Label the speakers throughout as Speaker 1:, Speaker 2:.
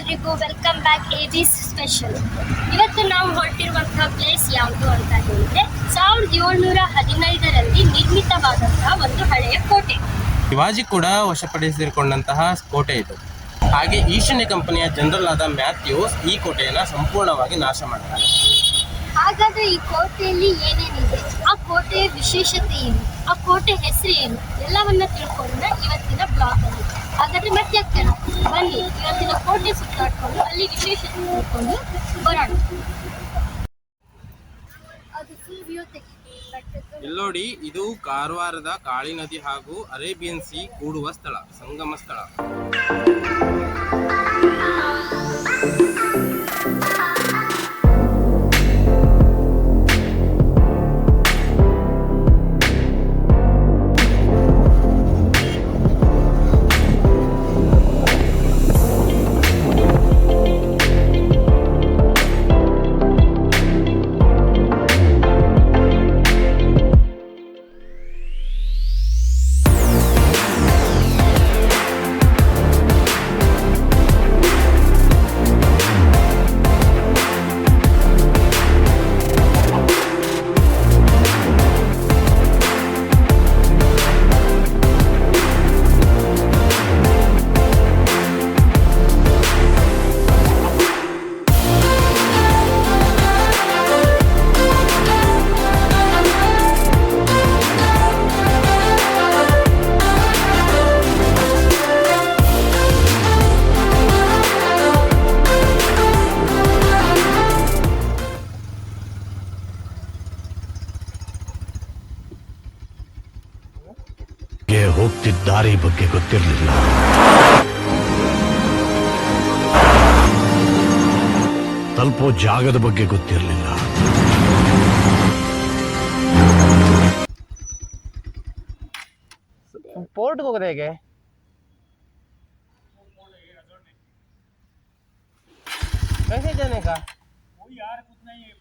Speaker 1: ಎಲ್ರಿಗೂ welcome back habeas special. ಇವತ್ತು ನಾವು ಹೊರಟಿರುವಂತಹ ಪ್ಲೇಸ್ ಯಾವುದು ಅಂತ ಹೇಳಿದ್ರೆ 1715ರಲ್ಲಿ ನಿರ್ಮಿತವಾದಂತಹ ಒಂದು ಹಳೆಯ ಕೋಟೆ.
Speaker 2: ಶಿವಾಜಿ ಕೂಡ ವಶಪಡಿಸಿಕೊಂಡಂತಹ ಕೋಟೆ ಇದು. ಹಾಗೆ ಈಶಾನ್ಯ ಕಂಪನಿಯ ಜನರಲ್ ಆದ ಮ್ಯಾಥ್ಯೂಸ್ ಈ ಕೋಟೆಯನ್ನು ಸಂಪೂರ್ಣವಾಗಿ ನಾಶ ಮಾಡ್ತಾರೆ.
Speaker 1: ಹಾಗಾದ್ರೆ ಈ ಕೋಟೆಯಲ್ಲಿ ಏನೇನಿದೆ, ಆ ಕೋಟೆಯ ವಿಶೇಷತೆ ಏನು, ಆ ಕೋಟೆ ಹೆಸರು ಏನು, ಎಲ್ಲವನ್ನ ತಿಳ್ಕೊಂಡ್ರೆ ಇವತ್ತಿನ ಬ್ಲಾಗ್ ಅಲ್ಲಿ. ಹಾಗಾದ್ರೆ ಮತ್ತೆ ಯಾಕೆ ಬನ್ನಿ ಇವತ್ತಿನ ಕೋಟೆ ಸುತ್ತಾಡ್ಕೊಂಡು ಅಲ್ಲಿ ವಿಶೇಷತೆ ತಿಳ್ಕೊಂಡು ಬರೋಣ. ಅದು ಫುಲ್ ವ್ಯೂ
Speaker 2: ಇಲ್ಲೋಡಿ, ಇದು ಕಾರವಾರದ ಕಾಳಿ ನದಿ ಹಾಗೂ ಅರೇಬಿಯನ್ ಸಿ ಕೂಡುವ ಸ್ಥಳ, ಸಂಗಮ ಸ್ಥಳ.
Speaker 3: ಹೋಗ್ತಿದ್ದ ದಾರಿ ಬಗ್ಗೆ ಗೊತ್ತಿರಲಿಲ್ಲ. ತಲುಪೋ ಜಾಗದ ಬಗ್ಗೆ ಗೊತ್ತಿರಲಿಲ್ಲ.
Speaker 2: पोर्ट होगा देखे कैसे जाने का? कोई यार कुछ नहीं है,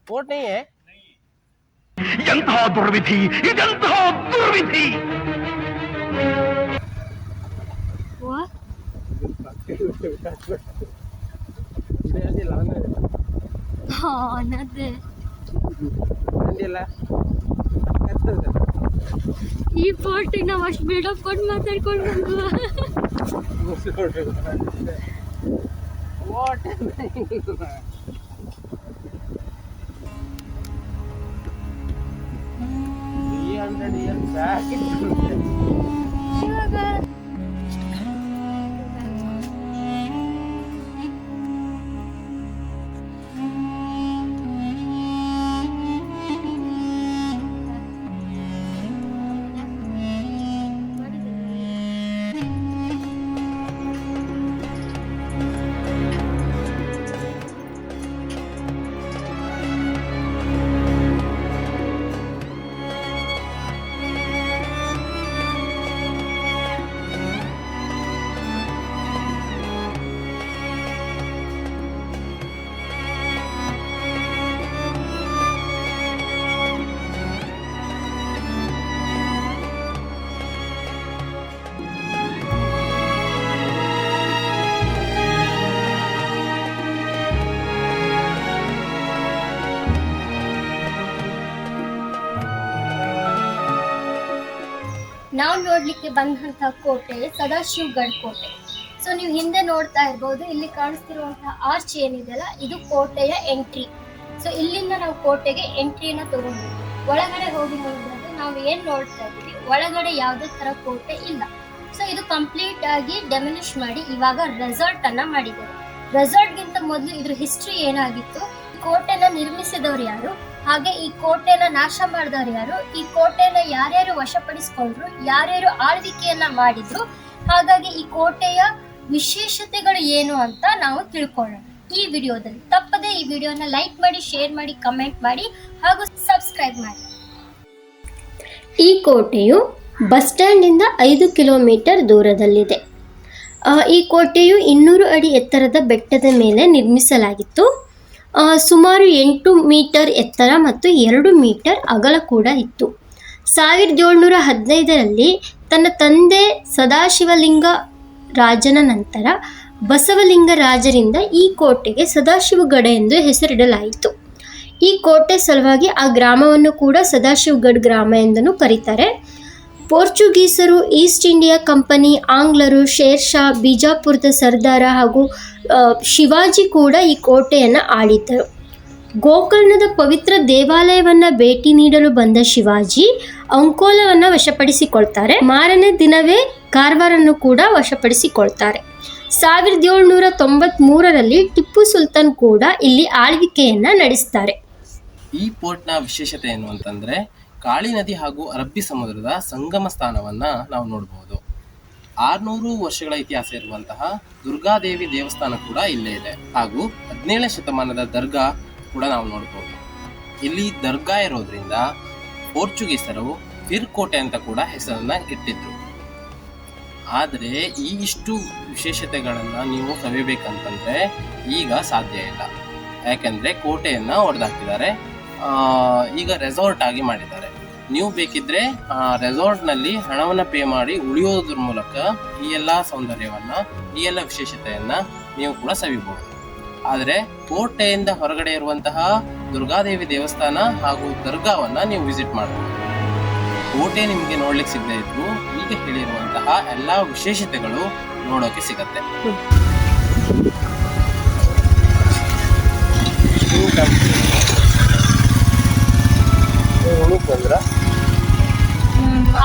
Speaker 2: पोर्ट नहीं है.
Speaker 3: ಎಂತಹ ದುರ್ವಿಧಿ, ಇದೆಂತಹ ದುರ್ವಿಧಿ.
Speaker 1: ಈ ಪೋರ್ಟಿಗೆ ನಾವು ಅಷ್ಟು ಬಿಲ್ಡಪ್ ಕೊಟ್ಟು ಮಾತಾಡ್ಕೊಂಡು ಬಂದ್ವಾ? ಇವಾಗ ನಾವು ನೋಡ್ಲಿಕ್ಕೆ ಬಂದಂತಹ ಕೋಟೆ ಸದಾಶಿವಗಢ ಕೋಟೆ. ಸೊ ನೀವು ಹಿಂದೆ ನೋಡ್ತಾ ಇರ್ಬೋದು, ಇಲ್ಲಿ ಕಾಣಿಸ್ತಿರುವಂತಹ ಆರ್ಚ್ ಏನಿದೆಯಲ್ಲ, ಇದು ಕೋಟೆಯ ಎಂಟ್ರಿ. ಸೊ ಇಲ್ಲಿಂದ ನಾವು ಕೋಟೆಗೆ ಎಂಟ್ರಿನ ತಗೊಂಡು ಒಳಗಡೆ ಹೋಗಿ ನೋಡಿದ್ರೆ ನಾವು ಏನ್ ನೋಡ್ತಾ ಇದ್ದೀವಿ, ಒಳಗಡೆ ಯಾವುದೇ ತರ ಕೋಟೆ ಇಲ್ಲ. ಸೊ ಇದು ಕಂಪ್ಲೀಟ್ ಆಗಿ ಡೆಮೊಲಿಷ್ ಮಾಡಿ ಇವಾಗ ರೆಸಾರ್ಟ್ ಅನ್ನ ಮಾಡಿದ್ದಾರೆ. ರೆಸಾರ್ಟ್ ಗಿಂತ ಮೊದಲು ಇದ್ರ ಹಿಸ್ಟ್ರಿ ಏನಾಗಿತ್ತು, ಕೋಟೆನ ನಿರ್ಮಿಸಿದವರು ಯಾರು, ಹಾಗೆ ಈ ಕೋಟೆನ ನಾಶ ಮಾಡಿದವರು ಯಾರು, ಈ ಕೋಟೆನ ಯಾರ್ಯಾರು ವಶಪಡಿಸಿಕೊಂಡ್ರು, ಯಾರ್ಯಾರು ಆಳ್ವಿಕೆಯನ್ನ ಮಾಡಿದ್ರು, ಹಾಗಾಗಿ ಈ ಕೋಟೆಯ ವಿಶೇಷತೆಗಳು ಏನು ಅಂತ ನಾವು ತಿಳ್ಕೊಳ್ಳೋಣ ಈ ವಿಡಿಯೋದಲ್ಲಿ. ತಪ್ಪದೆ ಈ ವಿಡಿಯೋನ ಲೈಕ್ ಮಾಡಿ, ಶೇರ್ ಮಾಡಿ, ಕಮೆಂಟ್ ಮಾಡಿ ಹಾಗೂ ಸಬ್ಸ್ಕ್ರೈಬ್ ಮಾಡಿ. ಈ ಕೋಟೆಯು ಬಸ್ ಸ್ಟ್ಯಾಂಡ್ ಇಂದ 5 ಕಿಲೋಮೀಟರ್ ದೂರದಲ್ಲಿದೆ. ಈ ಕೋಟೆಯು 200 ಅಡಿ ಎತ್ತರದ ಬೆಟ್ಟದ ಮೇಲೆ ನಿರ್ಮಿಸಲಾಗಿತ್ತು. ಸುಮಾರು 8 ಮೀಟರ್ ಎತ್ತರ ಮತ್ತು 2 ಮೀಟರ್ ಅಗಲ ಕೂಡ ಇತ್ತು. 1715ರಲ್ಲಿ ತನ್ನ ತಂದೆ ಸದಾಶಿವಲಿಂಗ ರಾಜನ ನಂತರ ಬಸವಲಿಂಗ ರಾಜರಿಂದ ಈ ಕೋಟೆಗೆ ಸದಾಶಿವಗಡ ಎಂದು ಹೆಸರಿಡಲಾಯಿತು. ಈ ಕೋಟೆ ಸಲುವಾಗಿ ಆ ಗ್ರಾಮವನ್ನು ಕೂಡ ಸದಾಶಿವಗಢ ಗ್ರಾಮ ಎಂದೂ ಕರೀತಾರೆ. ಪೋರ್ಚುಗೀಸರು, ಈಸ್ಟ್ ಇಂಡಿಯಾ ಕಂಪನಿ, ಆಂಗ್ಲರು, ಶೇರ್ ಶಾ, ಬಿಜಾಪುರದ ಸರ್ದಾರ ಹಾಗೂ ಶಿವಾಜಿ ಕೂಡ ಈ ಕೋಟೆಯನ್ನು ಆಳಿದ್ದರು. ಗೋಕರ್ಣದ ಪವಿತ್ರ ದೇವಾಲಯವನ್ನು ಭೇಟಿ ನೀಡಲು ಬಂದ ಶಿವಾಜಿ ಅಂಕೋಲವನ್ನು ವಶಪಡಿಸಿಕೊಳ್ತಾರೆ. ಮಾರನೇ ದಿನವೇ ಕಾರವಾರನ್ನು ಕೂಡ ವಶಪಡಿಸಿಕೊಳ್ತಾರೆ. 1793ರಲ್ಲಿ ಟಿಪ್ಪು ಸುಲ್ತಾನ್ ಕೂಡ ಇಲ್ಲಿ ಆಳ್ವಿಕೆಯನ್ನು ನಡೆಸ್ತಾರೆ.
Speaker 2: ಈ ಪೋರ್ಟ್ನ ವಿಶೇಷತೆ ಏನು ಅಂತಂದರೆ ಕಾಳಿ ನದಿ ಹಾಗೂ ಅರಬ್ಬಿ ಸಮುದ್ರದ ಸಂಗಮ ಸ್ಥಾನವನ್ನು ನಾವು ನೋಡಬಹುದು. 600 ವರ್ಷಗಳ ಇತಿಹಾಸ ಇರುವಂತಹ ದುರ್ಗಾದೇವಿ ದೇವಸ್ಥಾನ ಕೂಡ ಇಲ್ಲೇ ಇದೆ. ಹಾಗೂ 17ನೇ ಶತಮಾನದ ದರ್ಗಾ ಕೂಡ ನಾವು ನೋಡ್ಬೋದು. ಇಲ್ಲಿ ದರ್ಗಾ ಇರೋದ್ರಿಂದ ಪೋರ್ಚುಗೀಸರು ಫಿರ್ ಕೋಟೆ ಅಂತ ಕೂಡ ಹೆಸರನ್ನ ಇಟ್ಟಿದ್ರು. ಆದರೆ ಈ ಇಷ್ಟು ವಿಶೇಷತೆಗಳನ್ನು ನೀವು ಸವಿಬೇಕಂತಂದ್ರೆ ಈಗ ಸಾಧ್ಯ ಇಲ್ಲ. ಯಾಕೆಂದ್ರೆ ಕೋಟೆಯನ್ನ ಹೊಡೆದಾಕಿದ್ದಾರೆ, ಈಗ ರೆಸಾರ್ಟ್ ಆಗಿ ಮಾಡಿದ್ದಾರೆ. ನೀವು ಬೇಕಿದ್ರೆ ರೆಸಾರ್ಟ್ನಲ್ಲಿ ಹಣವನ್ನು ಪೇ ಮಾಡಿ ಉಳಿಯೋದ್ರ ಮೂಲಕ ಈ ಎಲ್ಲ ಸೌಂದರ್ಯವನ್ನ, ಈ ಎಲ್ಲ ವಿಶೇಷತೆಯನ್ನ ನೀವು ಕೂಡ ಸವಿಬಹುದು. ಆದರೆ ಕೋಟೆಯಿಂದ ಹೊರಗಡೆ ಇರುವಂತಹ ದುರ್ಗಾದೇವಿ ದೇವಸ್ಥಾನ ಹಾಗೂ ದರ್ಗಾವನ್ನ ನೀವು ವಿಸಿಟ್ ಮಾಡಬಹುದು. ಕೋಟೆ ನಿಮಗೆ ನೋಡ್ಲಿಕ್ಕೆ ಸಿಗದೇ ಇದ್ರು ಈಗ ಹೇಳಿರುವಂತಹ ಎಲ್ಲಾ ವಿಶೇಷತೆಗಳು ನೋಡೋಕೆ ಸಿಗತ್ತೆ.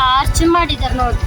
Speaker 1: ಆರ್ಚ್ ಮಾಡಿದ್ದಾರೆ ನೋಡಿ.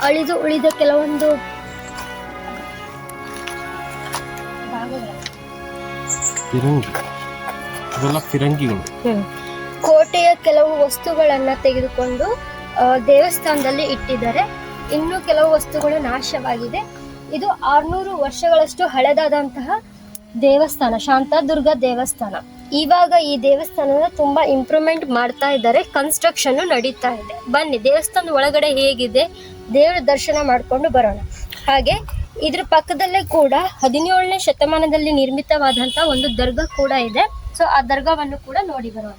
Speaker 1: ಅಳಿದು ಉಳಿದ ಕೆಲವೊಂದು
Speaker 2: ಫಿರಂಗಿಗಳು,
Speaker 1: ಕೋಟೆಯ ಕೆಲವು ವಸ್ತುಗಳನ್ನ ತೆಗೆದುಕೊಂಡು ದೇವಸ್ಥಾನದಲ್ಲಿ ಇಟ್ಟಿದ್ದಾರೆ. ಇನ್ನು ಕೆಲವು ವಸ್ತುಗಳು ನಾಶವಾಗಿದೆ. ಇದು 600 ವರ್ಷಗಳಷ್ಟು ಹಳೆದಾದಂತಹ ದೇವಸ್ಥಾನ, ಶಾಂತಾದುರ್ಗಾ ದೇವಸ್ಥಾನ. ಇವಾಗ ಈ ದೇವಸ್ಥಾನದ ತುಂಬಾ ಇಂಪ್ರೂವ್ಮೆಂಟ್ ಮಾಡ್ತಾ ಇದ್ದಾರೆ, ಕನ್ಸ್ಟ್ರಕ್ಷನ್ ನಡೀತಾ ಇದೆ. ಬನ್ನಿ ದೇವಸ್ಥಾನದ ಒಳಗಡೆ ಹೇಗಿದೆ ದೇವರ ದರ್ಶನ ಮಾಡ್ಕೊಂಡು ಬರೋಣ. ಹಾಗೆ ಇದ್ರ ಪಕ್ಕದಲ್ಲೇ ಕೂಡ 17ನೇ ಶತಮಾನದಲ್ಲಿ ನಿರ್ಮಿತವಾದಂತಹ ಒಂದು ದರ್ಗಾ ಕೂಡ ಇದೆ. ಸೊ ಆ ದರ್ಗಾವನ್ನು ಕೂಡ ನೋಡಿ ಬರೋಣ.